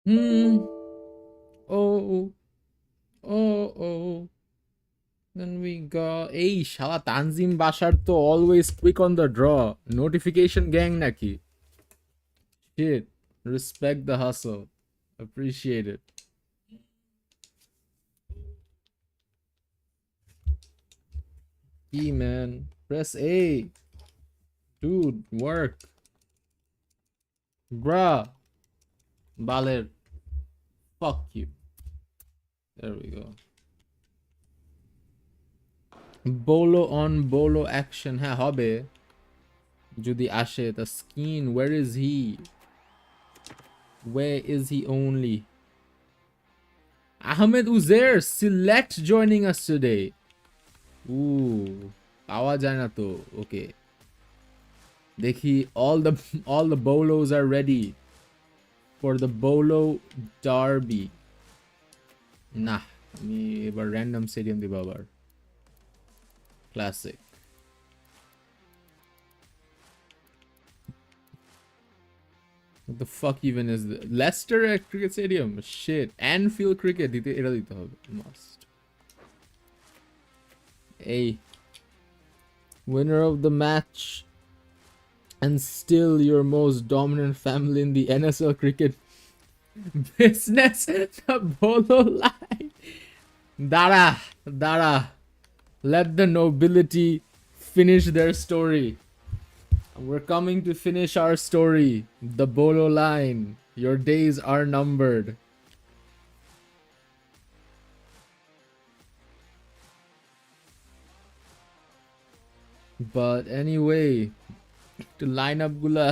Hmm. Oh. Oh. Then we got এই শালা তানজিম বাশার তো always quick on the draw. Notification gang নাকি? Shit. Respect the hustle. Appreciate it. E man. Press A. Dude, work. Bruh. Baler. Fuck you. There we go. Bolo on bolo action. হ্যাঁ হবে যদি আসে the skin. Where is he? Where is he only? Ahmed Uzair select joining us today. Ooh, পাওয়া যায় না তো. Okay. দেখি all the bolos are ready for the bolo derby. Nah, আমি এবার random stadium দিব আবার. Classic. What the fuck even is this? Leicester at Cricket Stadium? Shit. Anfield Cricket এটা দিতে হবে. Must. Hey. Winner of the match. And still your most dominant family in the NSL cricket business. The bolo line. Dara. Let the nobility finish their story. We're coming to finish our story. The bolo line. Your days are numbered. But anyway, to line up gula.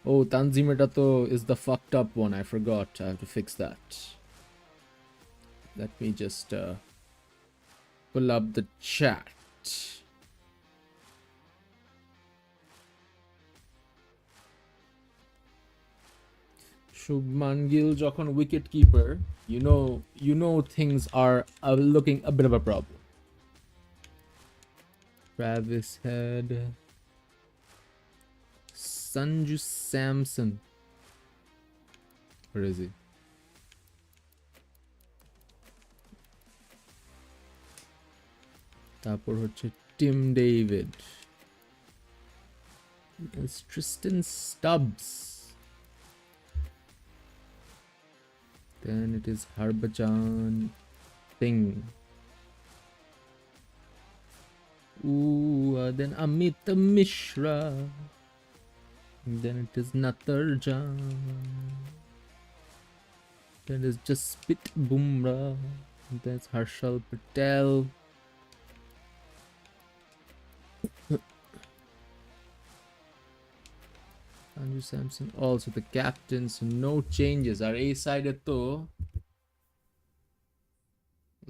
Oh, Tanzim Tato is the fucked up one. I forgot. I have to fix that. Let me just pull up the chat. Shubman Gill যখন wicket keeper, you know things are looking a bit of a problem. Travis Head, Sanju Samson. Where is he? তারপর হচ্ছে Tim David. It's Tristan Stubbs. Then it is Harbhajan Singh. Ooh, then Amit Mishra. Then it is Natarjan. Then it is Jasprit Bumrah. Then it's Harshal Patel. Sanju Samson also the captain, so no changes. Our A side to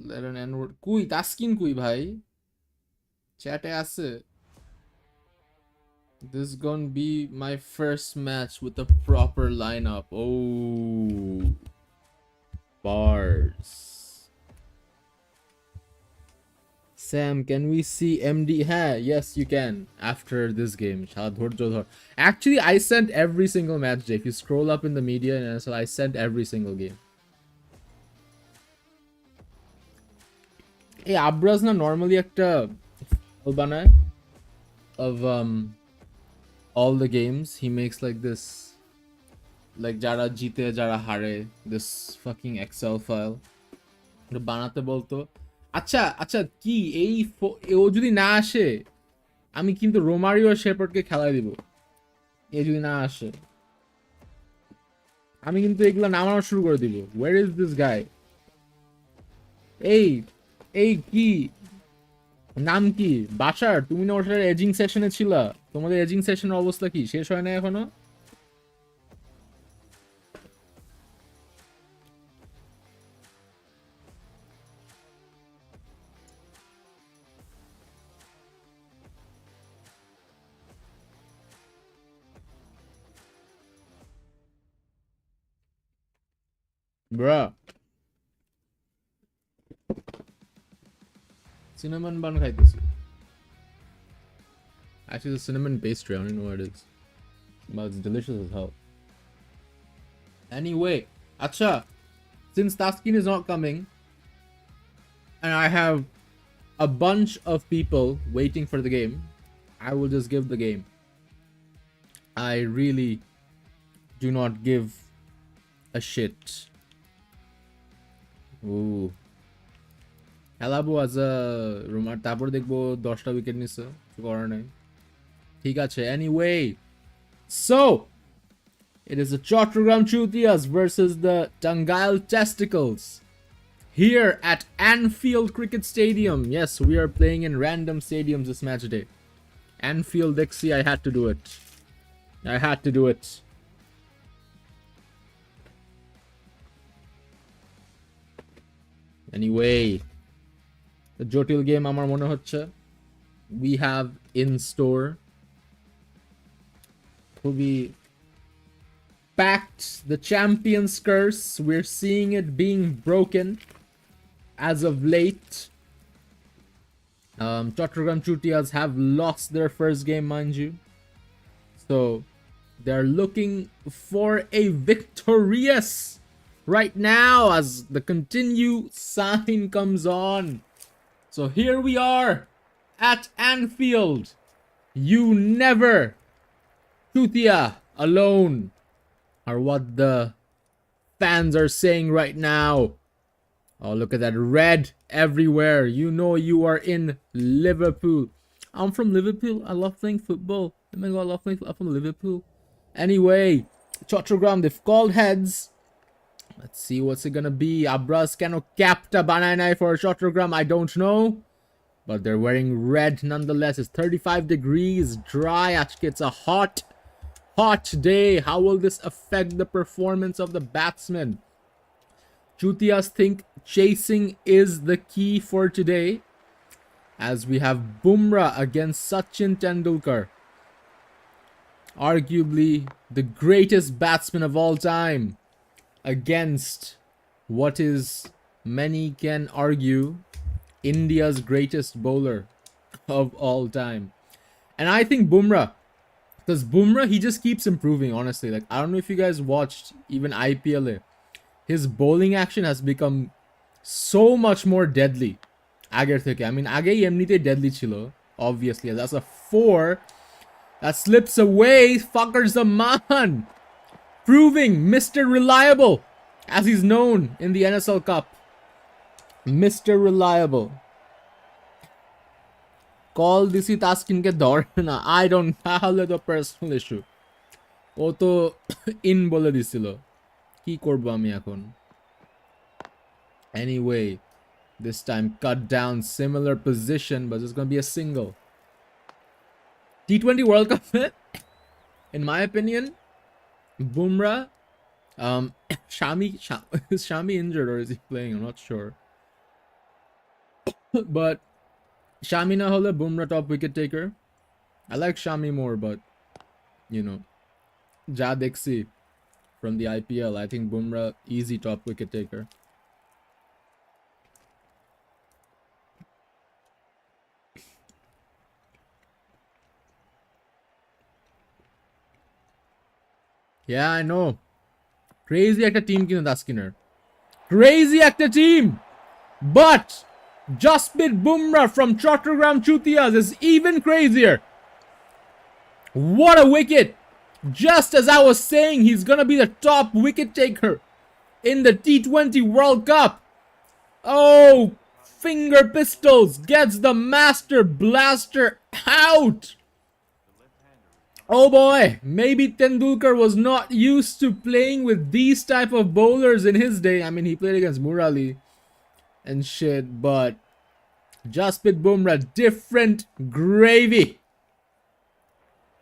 let an N-word. Kui taskin kui bhai. Chat ase. This is gonna be my first match with a proper lineup. Oh, bars. Sam, can we see MD? Yes, you can after this game. Actually, I sent every single match, Jay. If you scroll up in the media, and so I sent every single game. Hey, Abraz na normally একটা বানায় of all the games. He makes like this, like jara jite jara hare, this fucking Excel file. বানাতে বলতো আচ্ছা কি এই ও যদি না আসে আমি কিন্তু রোমারিও শেপার্ডকে খেলাই দিব। এ যদি না আসে আমি কিন্তু এগুলা নামানো শুরু করে দিব। Where is this guy? এই কি নাম কি? বাশার, তুমি না ওর সাথে এজিং সেশনে ছিলা? তোমাদের এজিং সেশনের অবস্থা কি? শেষ হয় না এখনো? Bruh. Cinnamon bun খাইতেছি। Actually, the cinnamon pastry, I don't know what it is. But it's delicious as hell. Anyway, Acha, since Taskin is not coming, and I have a bunch of people waiting for the game, I will just give the game. I really do not give a shit. Ooh. খেলাবো আজ রুমার তারপর দেখবো 10টা wicket নিছে কিছু করার নাই ঠিক আছে anyway so it is the Chattogram Chutias versus the Tangail Testicles here at Anfield Cricket Stadium. Yes, we are playing in random stadiums this match day. Anfield Dixie, I had to do it. Anyway, the Jotil game amar mone hocche we have in store to be packed. The Champions curse, we're seeing it being broken as of late. Chattogram Chutias have lost their first game, mind you, so they're looking for a victorious right now as the continue sign comes on. So here we are at Anfield. You never Chutia alone are what the fans are saying right now. Oh, look at that red everywhere. You know you are in Liverpool. I'm from Liverpool. I love playing football. Oh my god, I love playing football. I'm from Liverpool. Anyway, Chattogram, they've called heads. Let's see what's it gonna be. Abras cano capta banana for Chattogram. I don't know. But they're wearing red nonetheless. It's 35 degrees, dry. Actually, it's a hot day. How will this affect the performance of the batsmen? Chutias think chasing is the key for today, as we have Bumrah against Sachin Tendulkar, arguably the greatest batsman of all time, against what is, many can argue, India's greatest bowler of all time. And I think Bumrah, because Bumrah, he just keeps improving, honestly. Like, I don't know if you guys watched even IPL. His bowling action has become so much more deadly. Ager theke. I mean, agei emnite deadly chilo, obviously. That's a 4 that slips away. Fuckers the man. Proving Mr. Reliable, as he's known in the NSL Cup. Mr. Reliable. Call disi Taskin ke dor na. I don't have the personal issue. O to in bole disilo. Ki korbo ami ekhon? Anyway, this time cut down, similar position, but it's gonna be a single. T20 World Cup, in my opinion, Bumrah, is Shami injured or is he playing? I'm not sure. But Shami na hole Bumrah top wicket taker. I like Shami more, but you know, ja dekhchi from the IPL, I think Bumrah easy top wicket taker. Yeah, I know. Crazy একটা team কিন্তু Taskiner. Crazy একটা team. But Jasprit Bumrah from Chattogram Chutias is even crazier. What a wicket. Just as I was saying, he's gonna be the top wicket taker in the T20 World Cup. Oh, finger pistols gets the master blaster out. Oh boy, maybe Tendulkar was not used to playing with these type of bowlers in his day. I mean, he played against Murali and shit, but Jasprit Bumrah, different gravy.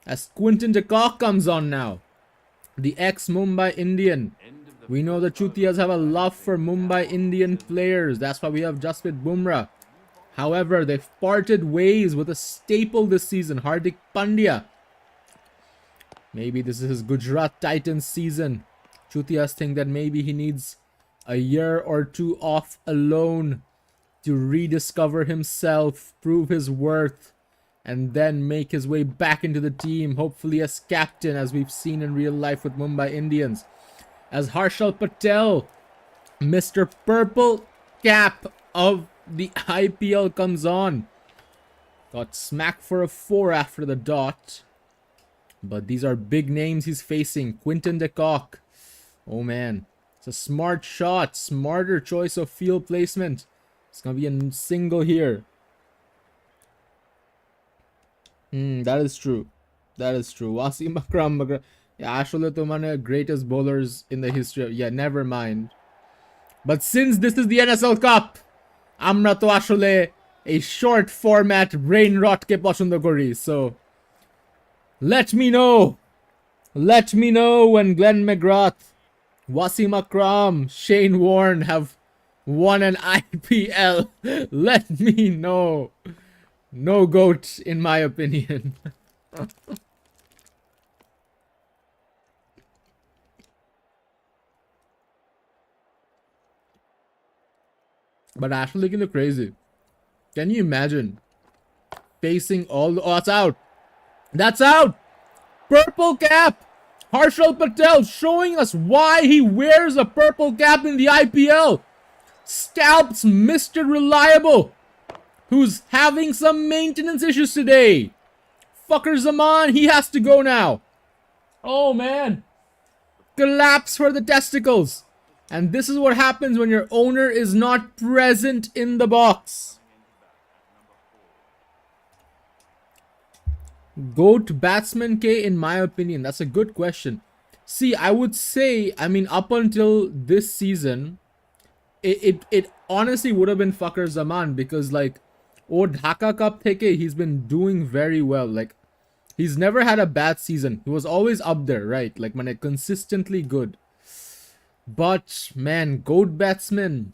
As Quinton de Kock comes on now, the ex-Mumbai Indian. We know the Chutias have a love for Mumbai Indian players. That's why we have Jasprit Bumrah. However, they've parted ways with a staple this season, Hardik Pandya. Maybe this is his Gujarat Titans season. Chutias think that maybe he needs a year or two off alone to rediscover himself, prove his worth, and then make his way back into the team, hopefully as captain, as we've seen in real life with Mumbai Indians. as Harshal Patel, Mr. Purple Cap of the IPL, comes on. Got smacked for a 4 after the dot. But these are big names he's facing. Quinton de Kock. Oh man. It's a smart shot. Smarter choice of field placement. It's gonna be a single here. That is true. That is true. Wasim Akram. Yeah, ashole to mane greatest bowlers in the history of... Yeah, never mind. But since this is the NSL Cup, amra to ashole a short format brain rot ke pashondo kori. So let me know. Let me know when Glenn McGrath, Wasim Akram, Shane Warne have won an IPL. Let me know. No GOAT, in my opinion. But actually looking look crazy. Can you imagine facing all the... Oh, that's out. That's out. Purple cap. Harshal Patel showing us why he wears a purple cap in the IPL. Scalps Mr. Reliable, who's having some maintenance issues today. Fucker Zaman, he has to go now. Oh man. Collapse for the testicles. And this is what happens when your owner is not present in the box. GOAT batsman K, in my opinion, that's a good question. See, I would say, I mean, up until this season, it honestly would have been Fucker Zaman, because like, Dhaka Cup theke, he's been doing very well. Like, he's never had a bad season. He was always up there, right? Like, man, consistently good. But man, GOAT batsman,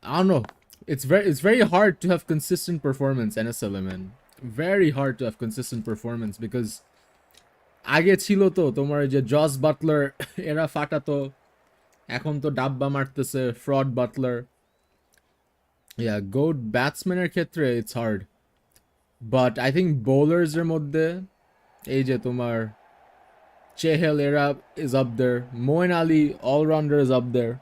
I don't know. It's very hard to have consistent performance, NSL, man. Very hard to have consistent performance, because আগে ছিল তো তোমার যে Jos Buttler এরা ফাটাতো, এখন তো ডাব্বা মারতেছে ফ্রড বাটলার। Yeah, GOAT batsman-এর ক্ষেত্রে it's hard. But I think bowlers-এর মধ্যে এই যে তোমার Chehel era is up there. Moeen Ali, all-rounder, is up there.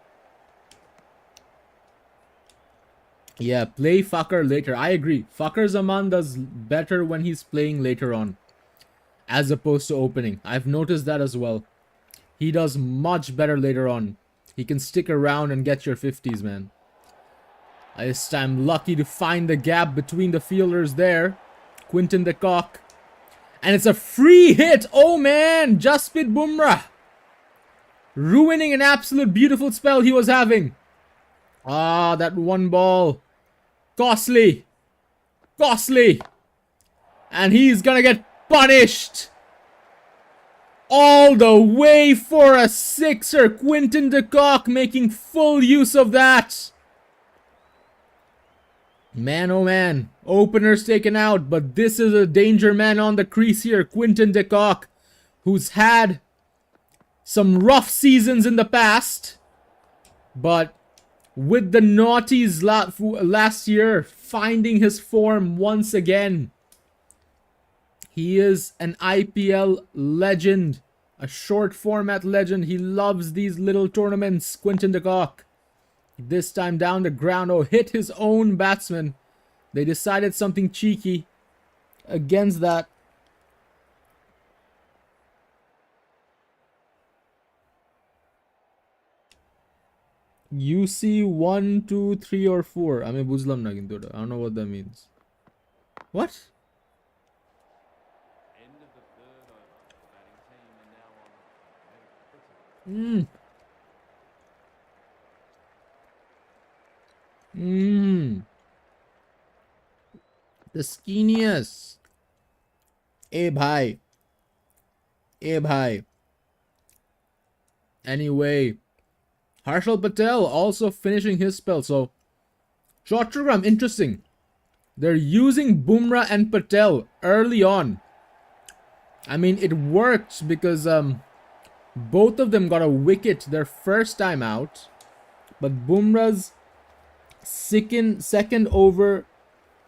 Yeah, play Fucker later. I agree. Fucker Zaman does better when he's playing later on, as opposed to opening. I've noticed that as well. He does much better later on. He can stick around and get your 50s, man. This time, lucky to find the gap between the fielders there. Quinton de Kock. And it's a free hit. Oh man, Jasprit Bumrah ruining an absolute beautiful spell he was having. Ah, that one ball. Costly. Costly. And he's gonna get punished. All the way for a sixer. Quinton de Kock making full use of that. Man, oh man. Openers taken out, but this is a danger man on the crease here. Quinton de Kock, who's had some rough seasons in the past, but with the Naughties last year finding his form once again. He is an IPL legend, a short format legend. He loves these little tournaments, Quinton de Kock. This time down the ground. Oh, hit his own batsman. They decided something cheeky against that. You see 1, 2, 3 or 4. I mean, buzlam na kintu. I don't know what that means. What? End of the third over. The batting team are now on. The skinniest. Eh bhai. Eh bhai. Anyway, Harshal Patel also finishing his spell. So, Chattogram, interesting. They're using Bumrah and Patel early on. I mean, it worked because both of them got a wicket their first time out. But Bumrah's second over...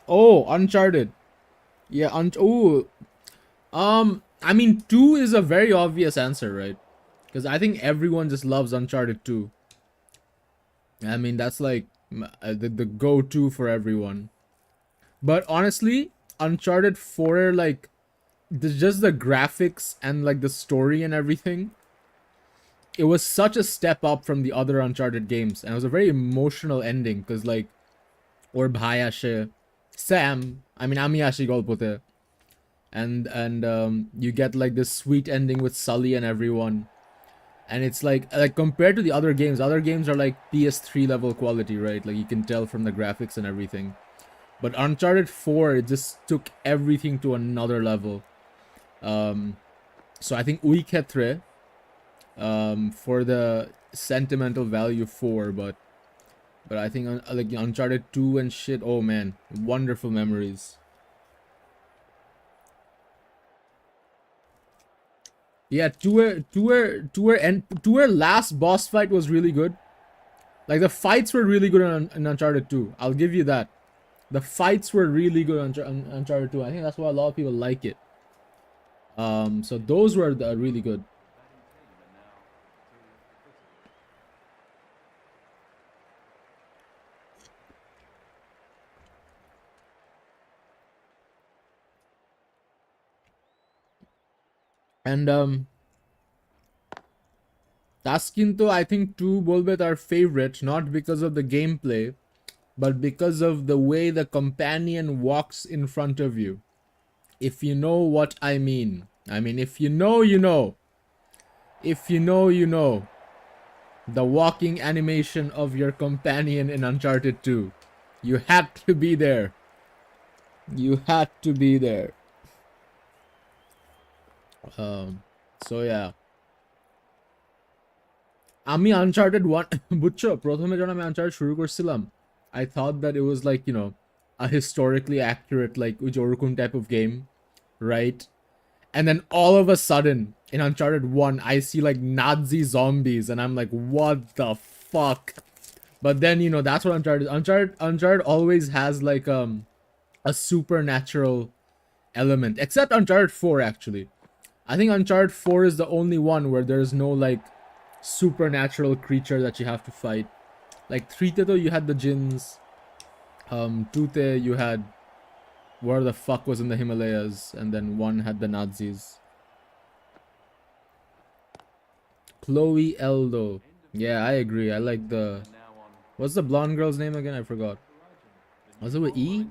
Oh, uncharted. Yeah, I mean, 2 is a very obvious answer, right? Because I think everyone just loves Uncharted 2. I mean, that's like the go-to for everyone. But honestly, Uncharted 4, like, just the graphics and like the story and everything, it was such a step up from the other Uncharted games, and it was a very emotional ending because like ওর ভাই আসে Sam, I mean আমি আসি গল্পতে, and you get like this sweet ending with Sully and everyone, and it's like compared to the other games are like PS3 level quality, right? Like you can tell from the graphics and everything. But Uncharted 4, it just took everything to another level. Um, so I think we Ketre for the sentimental value 4, but I think like Uncharted 2 and shit. Oh man, wonderful memories. Yeah, two last boss fight was really good. Like the fights were really good in Uncharted 2. I'll give you that. The fights were really good on Uncharted 2. I think that's why a lot of people like it. So those were really good. And Taskinto, I think 2 বলবে তার favorite, not because of the gameplay, but because of the way the companion walks in front of you. If you know what I mean. I mean, if you know, you know. If you know, you know. The walking animation of your companion in Uncharted 2. You had to be there. You had to be there. So yeah. আমি Uncharted 1 বুঝছো প্রথমে যখন আমি Uncharted শুরু করছিলাম, I thought that it was like, you know, a historically accurate like ওই যে ওরকম type of game, right? And then all of a sudden in Uncharted 1 I see like Nazi zombies and I'm like, what the fuck? But then, you know, that's what Uncharted always has like a supernatural element, except Uncharted 4 actually. I think Uncharted 4 is the only one where there's no like supernatural creature that you have to fight. Like 3 though you had the Jinns, 2 you had where the fuck was in the Himalayas, and then 1 had the Nazis. Chloe Eldo. Yeah, I agree. I like the... What's the blonde girl's name again? I forgot. Was it with E?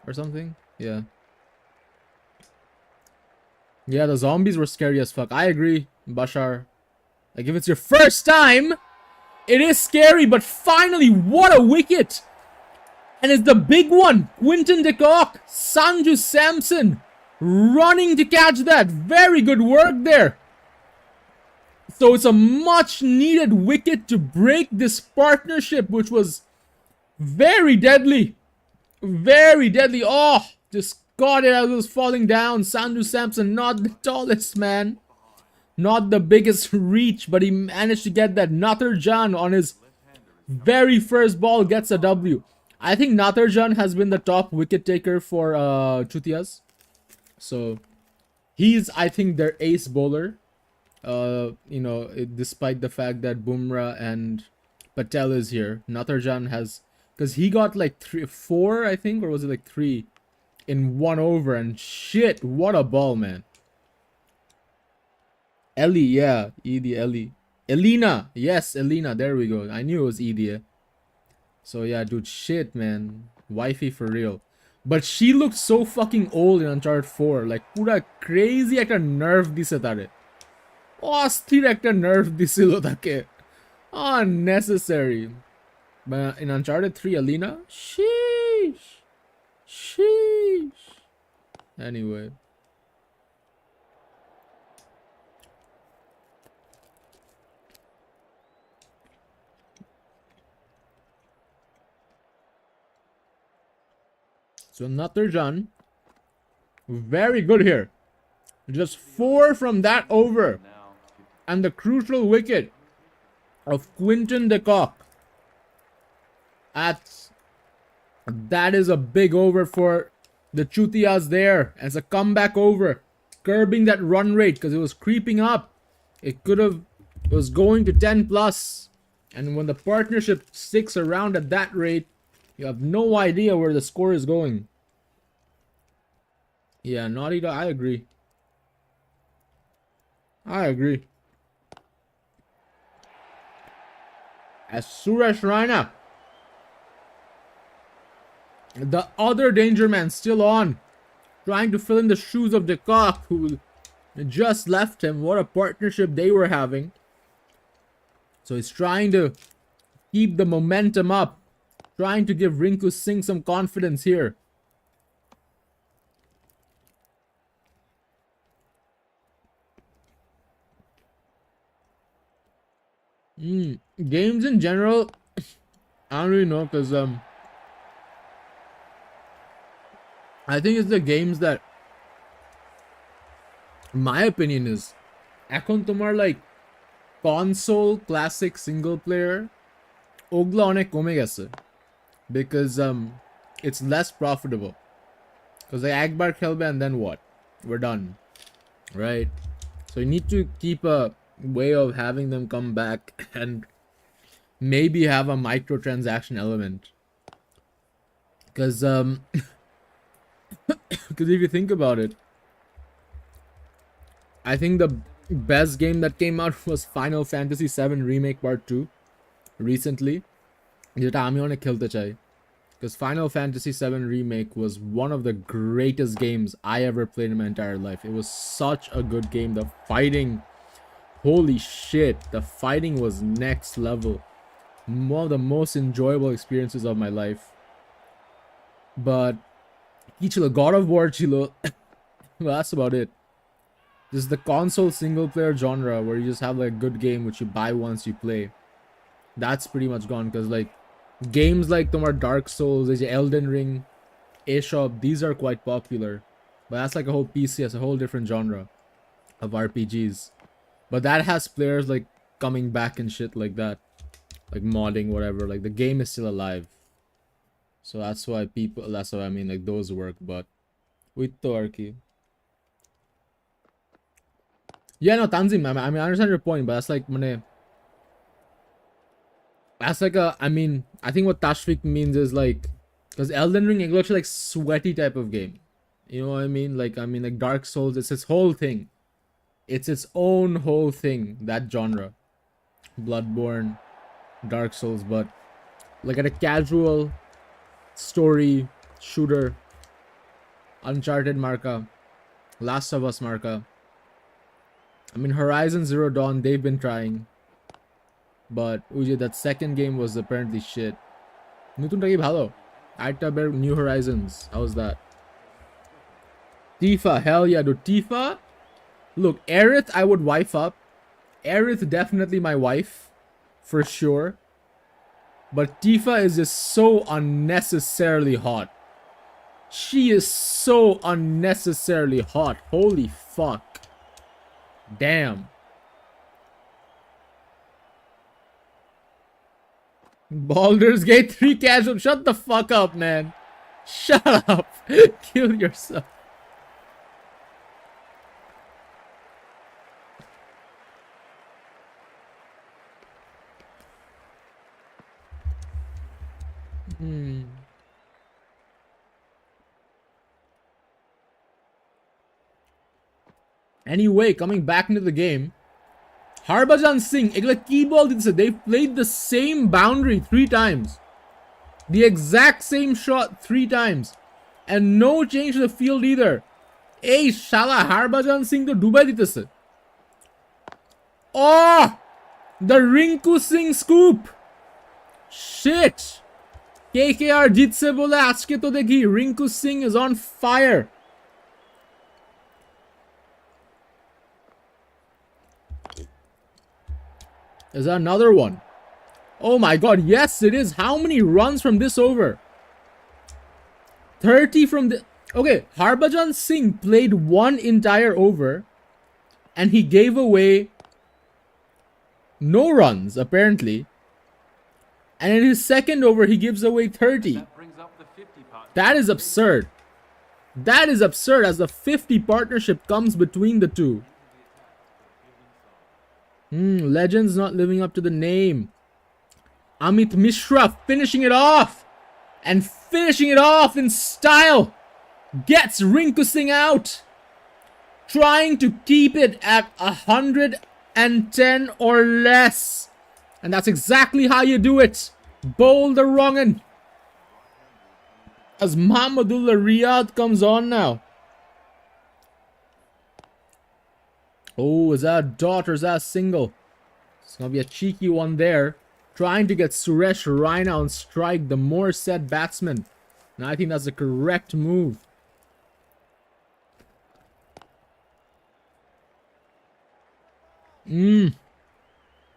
Or something? Yeah. Yeah, the zombies were scary as fuck. I agree, Bashar. Like, if it's your first time, it is scary, but finally, what a wicket! And it's the big one, Quinton de Kock, Sanju Samson, running to catch that. Very good work there. So it's a much needed wicket to break this partnership, which was very deadly. Very deadly. Oh, just got it as it was falling down. Sanju Samson, not the tallest man. Not the biggest reach, but he managed to get that. Natharjan on his very first ball gets a W. I think Natharjan has been the top wicket taker for Chutias. So he's, I think, their ace bowler. You know, despite the fact that Bumrah and Patel is here, Natharjan has, because he got like 4, I think, or was it like 3 in 1 over, and shit, what a ball, man. Ellie, yeah, Edie, Ellie. Elena, yes, Elena, there we go. I knew it was Edie. So yeah, dude, shit, man. Wifey for real. But she looked so fucking old in Uncharted 4. Like, pura crazy একটা nerve দিছে তারে. অস্থির একটা nerve দিছিল তাকে. Unnecessary. But in Uncharted 3, Elena, sheesh. Sheesh. Anyway. So Natharjan, very good here. Just 4 from that over. And the crucial wicket of Quinton de Kock. That is a big over for the Chutias there. As a comeback over. Curbing that run rate because it was creeping up. It could have It was going to 10 plus. And when the partnership sticks around at that rate, you have no idea where the score is going. Yeah, Naughty Dog, I agree. I agree. As Suresh Raina. The other Danger Man still on. Trying to fill in the shoes of Dekak, who just left him. What a partnership they were having. So he's trying to keep the momentum up. Trying to give Rinku Singh some confidence here. Games in general, I don't really know, because I think it's the games that, my opinion is, এখন তোমার like console classic single player ওগুলো অনেক কমে গেছে because it's less profitable because like একবার খেলবে and then what, we're done, right? So you need to keep a way of having them come back and maybe have a microtransaction element because because if you think about it, I think the best game that came out was Final Fantasy VII Remake Part 2 recently. যেটা আমি অনেক খেলতে চাই because Final Fantasy VII Remake was one of the greatest games I ever played in my entire life. It was such a good game. The fighting, holy shit, the fighting was next level. One of the most enjoyable experiences of my life. But God of War chilo. Well, that's about it. This is the console single player genre where you just have like a good game which you buy once you play. That's pretty much gone because like games like Tomar Dark Souls, Elden Ring, eShop, these are quite popular. But that's like a whole PC, it's a whole different genre of RPGs. But that has players like coming back and shit like that. Like modding, whatever. Like the game is still alive. So that's why that's why I mean like those work, but with the Arki. Yeah, no, Tanzim, I mean I understand your point, but that's like that's like a, I mean, I think what Tashvik means is like, because Elden Ring is actually like sweaty type of game. You know what I mean? Like Dark Souls, it's its whole thing. It's its own whole thing, that genre. Bloodborne, Dark Souls, but like at a casual story shooter, Uncharted marka, Last of Us marka. I mean, Horizon Zero Dawn, they've been trying. But that second game was apparently shit. Nutun taki bhalo. Aita New Horizons. How was that? Tifa, hell yeah, dude. Tifa. Look, Aerith, I would wife up. Aerith, definitely my wife. For sure. But Tifa is just so unnecessarily hot. She is so unnecessarily hot. Holy fuck. Damn. Baldur's Gate 3 casual. Shut the fuck up, man. Shut up. Kill yourself. Anyway, coming back into the game, Harbhajan Singh, they've played the same boundary 3 times. The exact same shot 3 times. And no change to the field either. Hey, Shala, Harbhajan Singh to Dubai ditese. Oh! The Rinku Singh scoop! Shit! KKR jitse bole ajke to dekhi Rinku Singh is on fire. Is that another one? Oh my god, yes it is. How many runs from this over? 30 from the... Okay, Harbhajan Singh played 1 entire over and he gave away no runs, apparently. And in his second over, he gives away 30. That brings up the 50 part. That is absurd. That is absurd as the 50 partnership comes between the two. Legends not living up to the name. Amit Mishra finishing it off. And finishing it off in style. Gets Rinku Singh out. Trying to keep it at 110 or less. And that's exactly how you do it. Bowl the wrong'un. As Muhammadullah Riyadh comes on now. Oh, is that a dot or is that a single? It's going to be a cheeky one there. Trying to get Suresh Raina on strike, the more said batsman. And I think that's the correct move.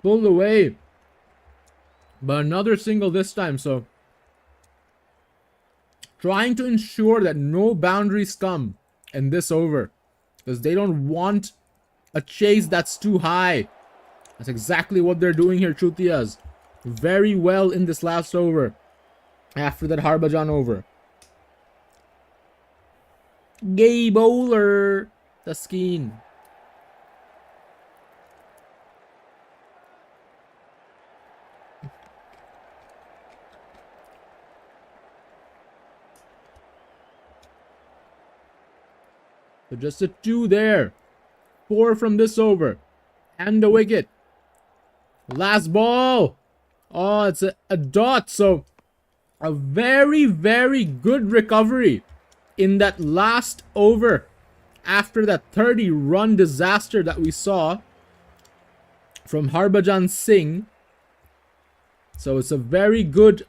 Pulled away. But another single this time, so. Trying to ensure that no boundaries come in this over. Because they don't want a chase that's too high. That's exactly what they're doing here, Chutiyas. Very well in this last over. After that Harbhajan over. Gay bowler. Taskeen. So just a 2 there. 4 from this over. And the wicket. Last ball. Oh, it's a dot. So a very, very good recovery in that last over. After that 30-run disaster that we saw from Harbhajan Singh. So it's a very good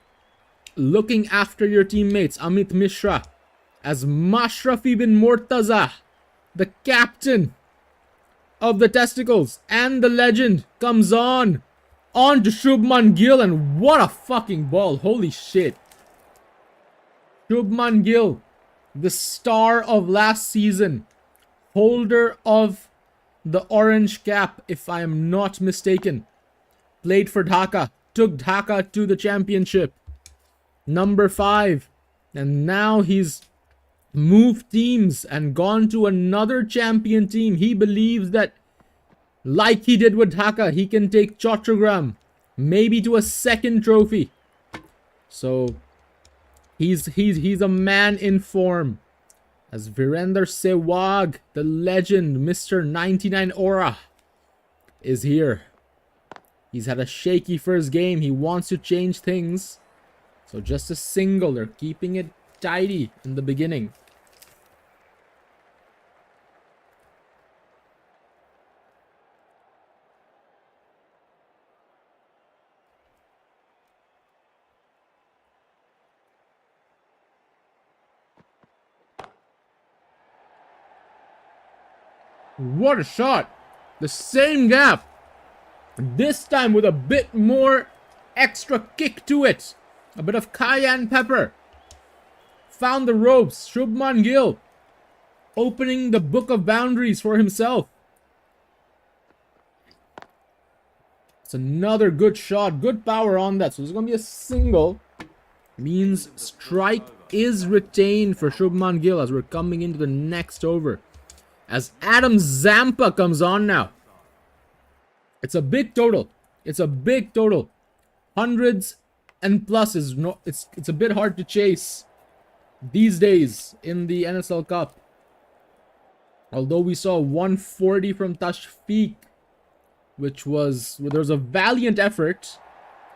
looking after your teammates. Amit Mishra. As Mashrafi bin Mortaza, the captain of the Testicles and the legend, comes on. On to Shubman Gill, and what a fucking ball. Holy shit. Shubman Gill, the star of last season. Holder of the orange cap, if I am not mistaken. Played for Dhaka. Took Dhaka to the championship. Number 5. And now he's moved teams and gone to another champion team. He believes that, like he did with Dhaka, he can take Chattogram maybe to a second trophy. So he's a man in form. As Virender Sehwag, the legend, Mr. 99 Aura, is here. He's had a shaky first game. He wants to change things. So just a single. They're keeping it tidy in the beginning. What a shot! The same gap. This time with a bit more extra kick to it. A bit of cayenne pepper. Found the ropes. Shubman Gill opening the book of boundaries for himself. It's another good shot. Good power on that. So it's going to be a single. Means strike is retained for Shubman Gill as we're coming into the next over. As Adam Zampa comes on now. It's a big total. It's a big total. Hundreds and plus is no. It's a bit hard to chase these days in the NSL Cup. Although we saw 140 from Tashfiq, which was there was a valiant effort.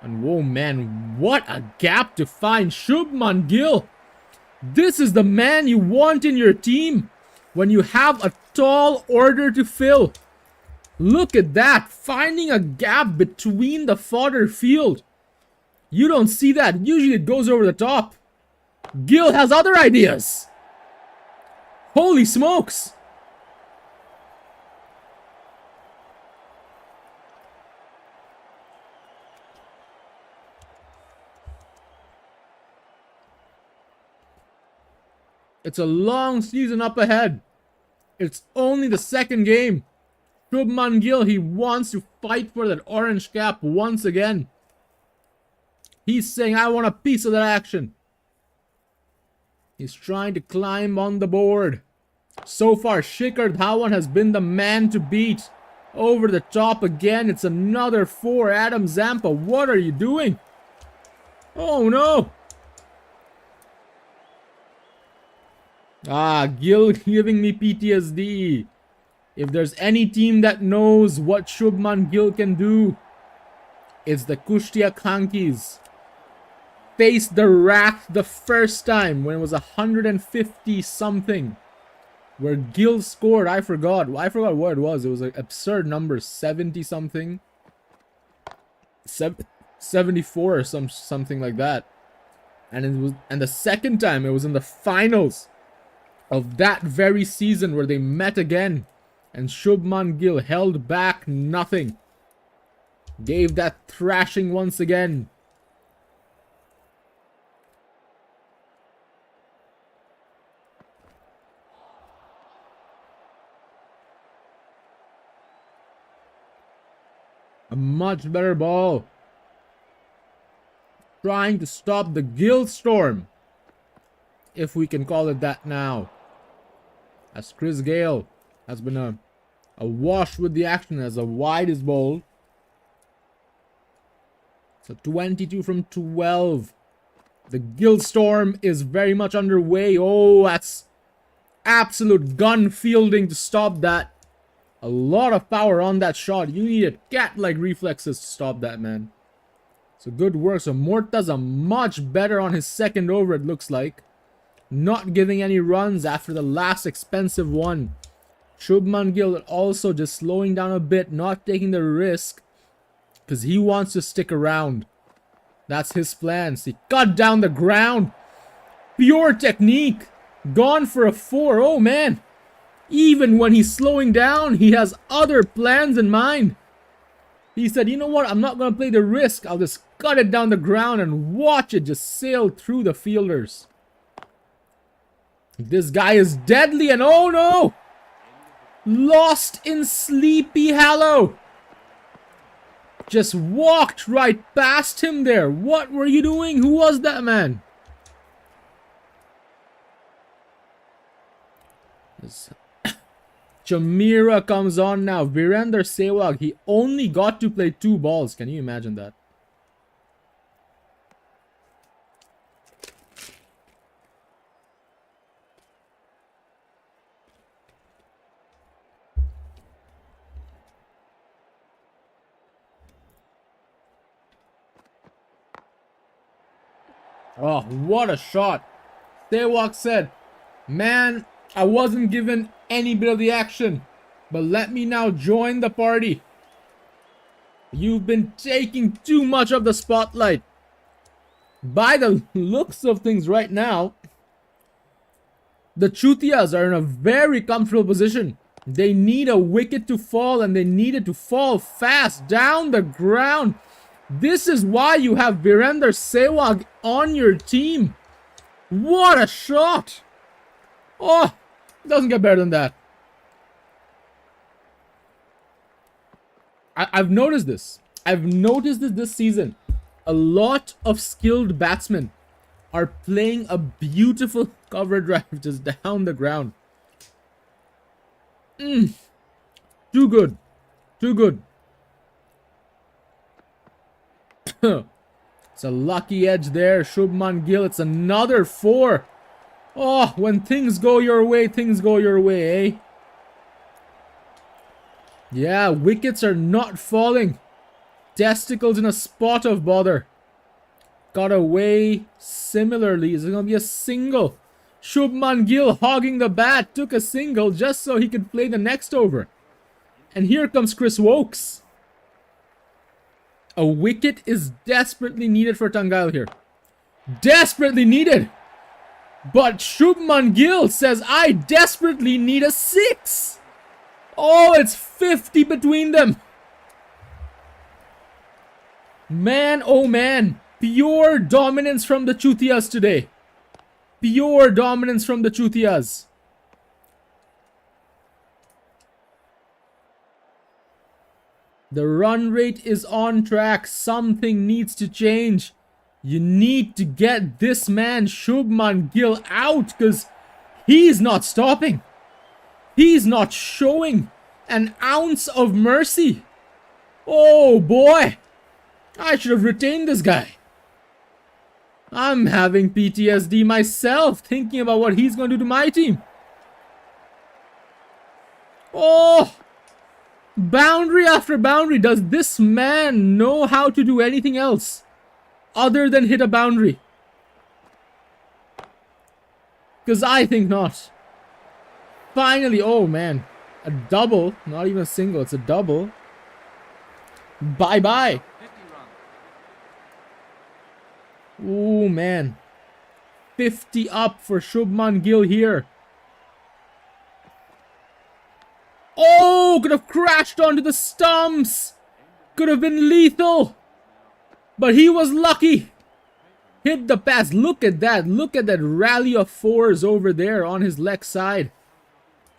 And whoa, man, what a gap to find. Shubman Gill. This is the man you want in your team when you have a tall order to fill. Look at that. Finding a gap between the fodder field. You don't see that. Usually it goes over the top. Gill has other ideas. Holy smokes. It's a long season up ahead. It's only the second game. Shubman Gill, he wants to fight for that orange cap once again. He's saying, I want a piece of that action. He's trying to climb on the board. So far, Shikhar Dhawan has been the man to beat Over the top again. It's another 4. Adam Zampa, what are you doing? Oh no! Ah, Gill giving me PTSD. If there's any team that knows what Shubman Gill can do, it's the Kushtia Kankis. Faced the Wrath the first time when it was 150 something. Where Gill scored, I forgot what it was. It was an absurd number, 70 something. 74 or something like that. And the second time it was in the finals of that very season where they met again. And Shubman Gill held back nothing. Gave that thrashing once again. A much better ball. Trying to stop the Gill storm. If we can call it that now. As Chris Gale has been a wash with the action as a wide is bowled. So 22 from 12. The Gill storm is very much underway. Oh, that's absolute gun fielding to stop that. A lot of power on that shot. You needed cat-like reflexes to stop that, man. So good work. So Mortaza much better on his second over, it looks like. Not giving any runs after the last expensive one. Shubman Gill also just slowing down a bit, not taking the risk. Because he wants to stick around. That's his plans. He cut down the ground. Pure technique. Gone for a 4. Oh, man. Even when he's slowing down, he has other plans in mind. He said, you know what? I'm not going to play the risk. I'll just cut it down the ground and watch it just sail through the fielders. This guy is deadly and oh no! Lost in Sleepy Hollow. Just walked right past him there. What were you doing? Who was that man? Chamira comes on now. Virender Sehwag, he only got to play 2 balls. Can you imagine that? Oh, what a shot. Sehwag said, man, I wasn't given any bit of the action, but let me now join the party. You've been taking too much of the spotlight. By the looks of things right now, the Chutias are in a very comfortable position. They need a wicket to fall and they need it to fall fast down the ground. This is why you have Virender Sehwag on your team. What a shot! Oh, doesn't get better than that. I've noticed this. I've noticed this season. A lot of skilled batsmen are playing a beautiful cover drive just down the ground. Too good. Too good. It's a lucky edge there. Shubman Gill, it's another 4. Oh, when things go your way, eh? Yeah, wickets are not falling. Testicles in a spot of bother. Got away similarly. Is it going to be a single? Shubman Gill hogging the bat. Took a single just so he could play the next over. And here comes Chris Wokes. A wicket is desperately needed for Tangail here. Desperately needed. But Shubman Gill says, I desperately need a 6. Oh, it's 50 between them. Man, oh man. Pure dominance from the Chutias today. Pure dominance from the Chutias. The run rate is on track. Something needs to change. You need to get this man Shubman Gill out because he's not stopping. He's not showing an ounce of mercy. Oh boy, I should have retained this guy. I'm having PTSD myself thinking about what he's going to do to my team. Oh, boundary after boundary. Does this man know how to do anything else other than hit a boundary? Because I think not. Finally, oh man, a double, not even a single, it's a double. Bye-bye. 50 runs. Oh man, 50 up for Shubman Gill here. Oh, could have crashed onto the stumps. Could have been lethal. But he was lucky. Hit the pass. Look at that. Look at that rally of fours over there on his leg side.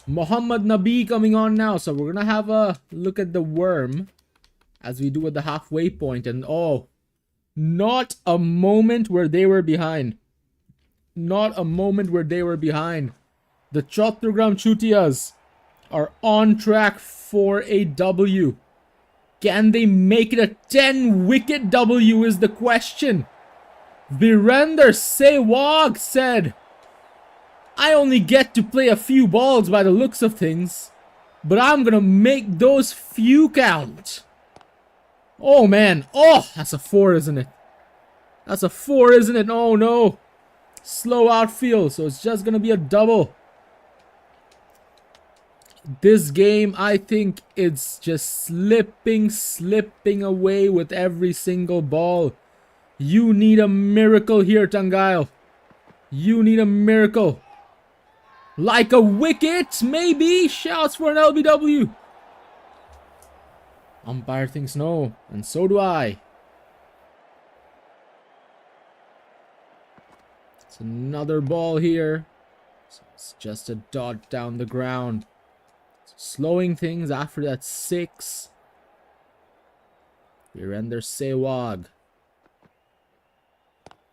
Muhammad Nabi coming on now. So we're going to have a look at the worm as we do at the halfway point. And oh, not a moment where they were behind. Not a moment where they were behind. The Chattogram Chutias are on track for a W. Can they make it a 10-wicket W is the question. Virender Sehwag said, I only get to play a few balls by the looks of things, but I'm gonna make those few count. Oh man, oh, that's a 4, isn't it? That's a 4, isn't it? Oh no. Slow outfield, so it's just gonna be a double. This game, I think it's just slipping away with every single ball. You need a miracle here, Tangail. You need a miracle. Like a wicket, maybe. Shouts for an LBW. Umpire thinks no, and so do I. It's another ball here. So it's just a dot down the ground. Slowing things after that 6. Virender Sehwag.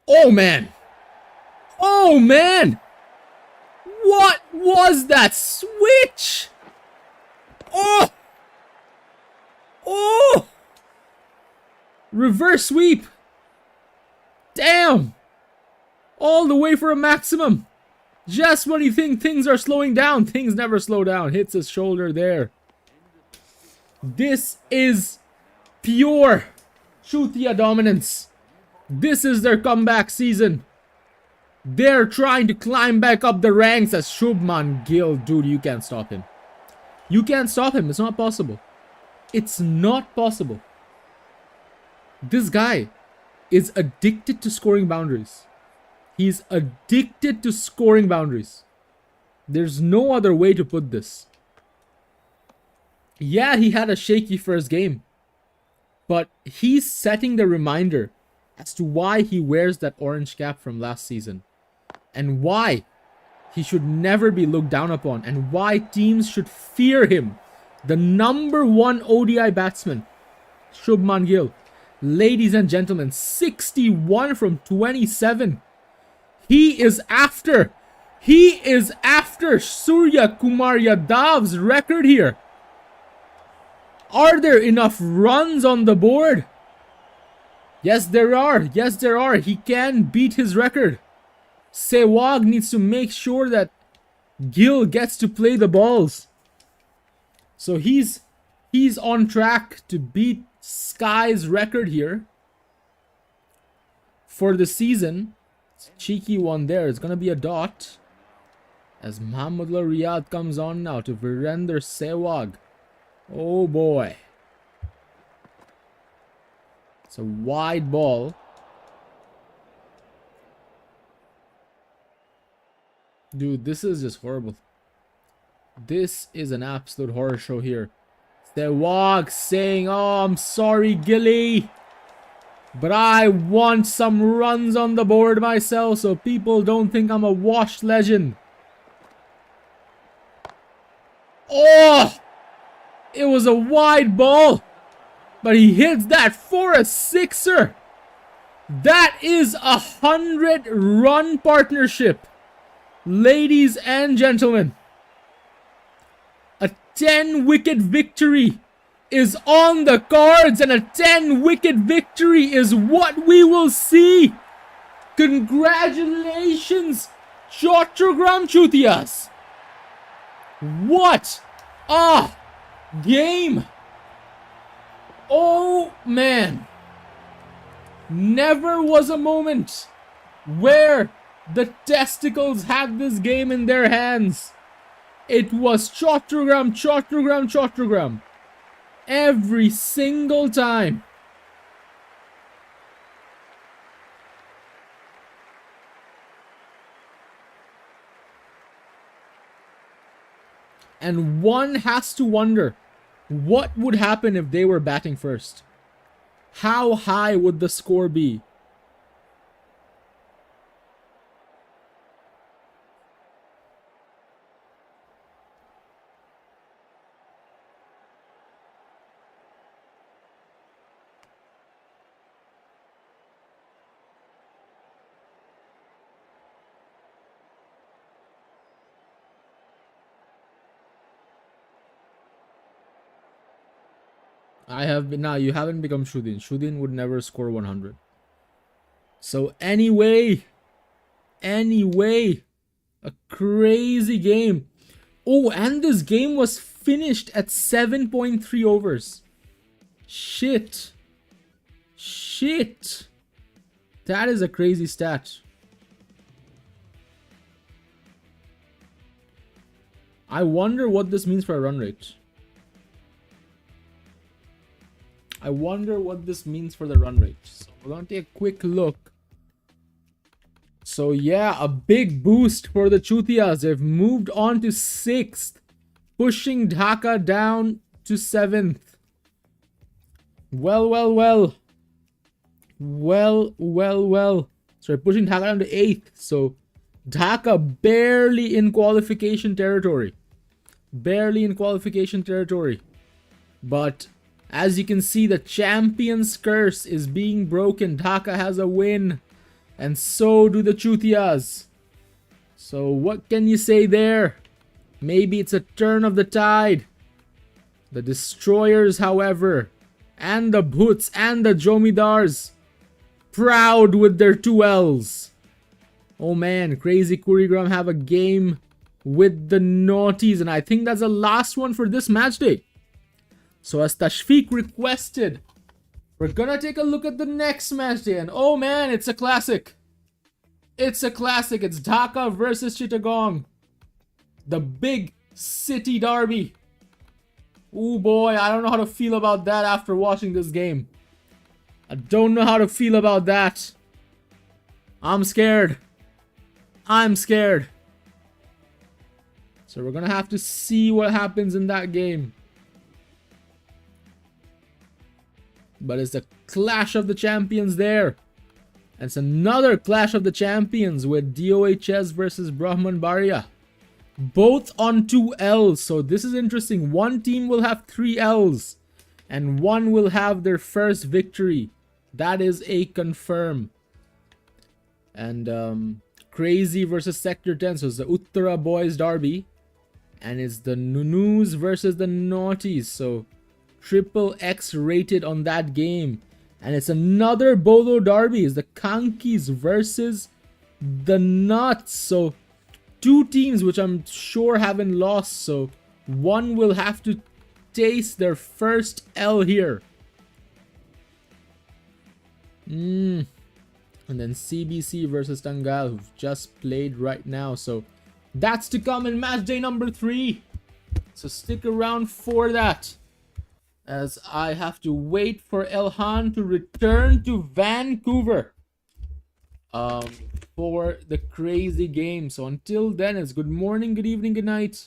Oh man! Oh man! What was that switch? Oh! Oh! Reverse sweep! Damn! All the way for a maximum! Just when you think things are slowing down, things never slow down. Hits his shoulder there. This is pure Chutia dominance. This is their comeback season. They're trying to climb back up the ranks as Shubman Gill. Dude, you can't stop him. You can't stop him. It's not possible. It's not possible. This guy is addicted to scoring boundaries. He's addicted to scoring boundaries. There's no other way to put this. Yeah, he had a shaky first game. But he's setting the reminder as to why he wears that orange cap from last season. And why he should never be looked down upon. And why teams should fear him. The #1 ODI batsman, Shubman Gill. Ladies and gentlemen, 61 from 27. He is after Surya Kumar Yadav's record here. Are there enough runs on the board? Yes, there are. Yes, there are. He can beat his record. Sehwag needs to make sure that Gill gets to play the balls. So he's on track to beat Sky's record here for the season. Cheeky one there. It's gonna be a dot as Mohammedullah Riyad comes on now to Virender Sehwag. Oh boy, it's a wide ball. Dude, this is just horrible. This is an absolute horror show here. Sehwag saying, oh, I'm sorry, Gilly, but I want some runs on the board myself so people don't think I'm a washed legend. Oh! It was a wide ball, but he hits that for a 6er. That is a 100-run partnership. Ladies and gentlemen, a 10-wicket victory is on the cards, and a 10-wicket victory is what we will see. Congratulations, Chattogram Chutias. What a game. Oh man. Never was a moment where the testicles had this game in their hands. It was Chattogram every single time. And one has to wonder, what would happen if they were batting first? How high would the score be? I have been. Now you haven't become Shudin. Shudin would never score 100. So anyway, a crazy game. Oh, and this game was finished at 7.3 overs. Shit. That is a crazy stat. I wonder what this means for a run rate. I wonder what this means for the run rate. So we're going to take a quick look. So yeah, a big boost for the Chutias. They've moved on to 6th, pushing Dhaka down to 7th. Well. Sorry, pushing Dhaka down to 8th. So Dhaka barely in qualification territory. But as you can see, the champion's curse is being broken. Dhaka has a win. And so do the Chutias. So what can you say there? Maybe it's a turn of the tide. The Destroyers, however, and the Bhuts and the Jomidars, proud with their 2 Ls. Oh man, Crazy Kurigram have a game with the Naughties. And I think that's the last one for this match day. So as Tashfiq requested, we're gonna take a look at the next match day. And oh man, it's a classic. It's Dhaka versus Chittagong. The big city derby. Oh boy, I don't know how to feel about that after watching this game. I don't know how to feel about that. I'm scared. So we're gonna have to see what happens in that game. But it's the Clash of the Champions there. And it's another Clash of the Champions with DOHS versus Brahman Baria. Both on 2 Ls. So this is interesting. One team will have 3 Ls. And one will have their first victory. That is a confirm. And Crazy versus Sector 10. So it's the Uttara Boys Derby. And it's the Nunus versus the Naughties. So triple X rated on that game. And it's another Bolo derby. It's the Kankis versus the Nuts. So 2 teams which I'm sure haven't lost. So one will have to taste their first L here. And then CBC versus Tangal, who've just played right now. So that's to come in match day number 3. So stick around for that, as I have to wait for Elhan to return to Vancouver for the crazy game. So until then, it's good morning, good evening, good night.